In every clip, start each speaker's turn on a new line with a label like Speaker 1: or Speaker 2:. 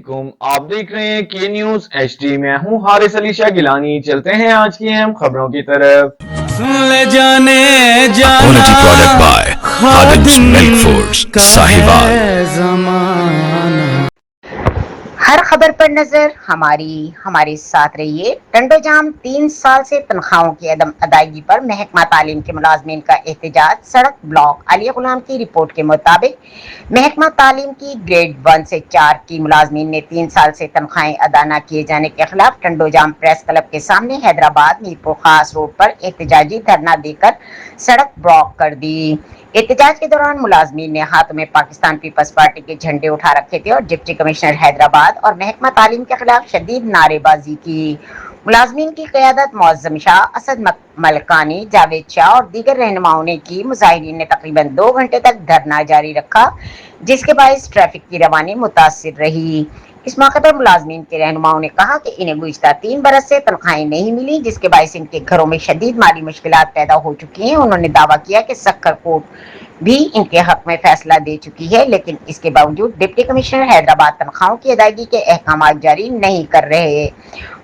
Speaker 1: वालेकुम। आप देख रहे हैं के न्यूज HD। मैं हूं हारिस अली शाह गिलानी। चलते हैं आज की अहम खबरों की तरफ।
Speaker 2: ले जाने जाना
Speaker 3: Quality product by Khadim's Milk Foods,
Speaker 2: का
Speaker 3: Sahiwal।
Speaker 2: है ज़माना।
Speaker 4: हर खबर पर नजर हमारे साथ रहिए। टंडोजाम 3 साल से तनख्वाहों की अदम अदायगी पर महकमा तालीम के मुलाजमीन का एहतजाज, सड़क ब्लॉक। आलिया गुलाम की रिपोर्ट के मुताबिक महकमा तालीम की ग्रेड 1 से 4 की मुलाजमीन ने 3 साल से तनख्वाहें अदा न किए जाने के खिलाफ टंडोजाम प्रेस क्लब के सामने हैदराबाद मीरपुर खास रोड पर एहतजाजी धरना देकर सड़क ब्लॉक कर दी। एहतजाज के दौरान मुलाजमीन ने हाथों में पाकिस्तान पीपल्स पार्टी के झंडे उठा रखे थे और डिप्टी कमिश्नर हैदराबाद और महकमा तालीम के खिलाफ शदीद नारेबाजी की। मुलाजमीन की क़यादत मुअज्जम शाह, असद मलकानी, जावेद शाह और दीगर रहनुमाओं ने की। मुजाहिरीन ने तकरीबन 2 घंटे तक धरना जारी रखा, जिसके बायस ट्रैफिक की रवानी मुतासिर रही। इस मौके पर मुलाजमीन के रहनुमाओं ने कहा कि इन्हें गुज़िश्ता 3 बरस से तनख्वाहें नहीं मिली, जिसके बायस इनके घरों में शदीद माली मुश्किलात पैदा हो चुकी हैं। उन्होंने दावा किया कि सक्कर कोर्ट भी इनके हक में फैसला दे चुकी है, लेकिन इसके बावजूद डिप्टी कमिश्नर हैदराबाद तनख्वाहों की अदायगी के अहकाम जारी नहीं कर रहे।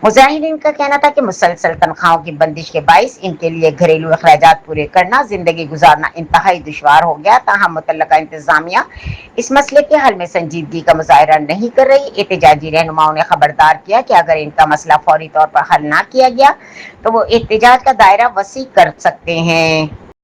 Speaker 4: मुजाहिरीन का कहना था कि मुसलसल तनख्वाहों की बंदिश के बायस इनके लिए घरेलू अखराजात पूरे करना, जिंदगी गुजारना इंतहाई दुश्वार हो गया। ताहम मुतल्लका इंतजामिया इस मसले के हल में संजीदगी का मुजाहरा नहीं कर रही। एहतजाजी रहनुमाओं ने खबरदार किया कि अगर इनका मसला फौरी तौर पर हल ना किया गया तो वो एहतजाज का दायरा वसी कर सकते हैं।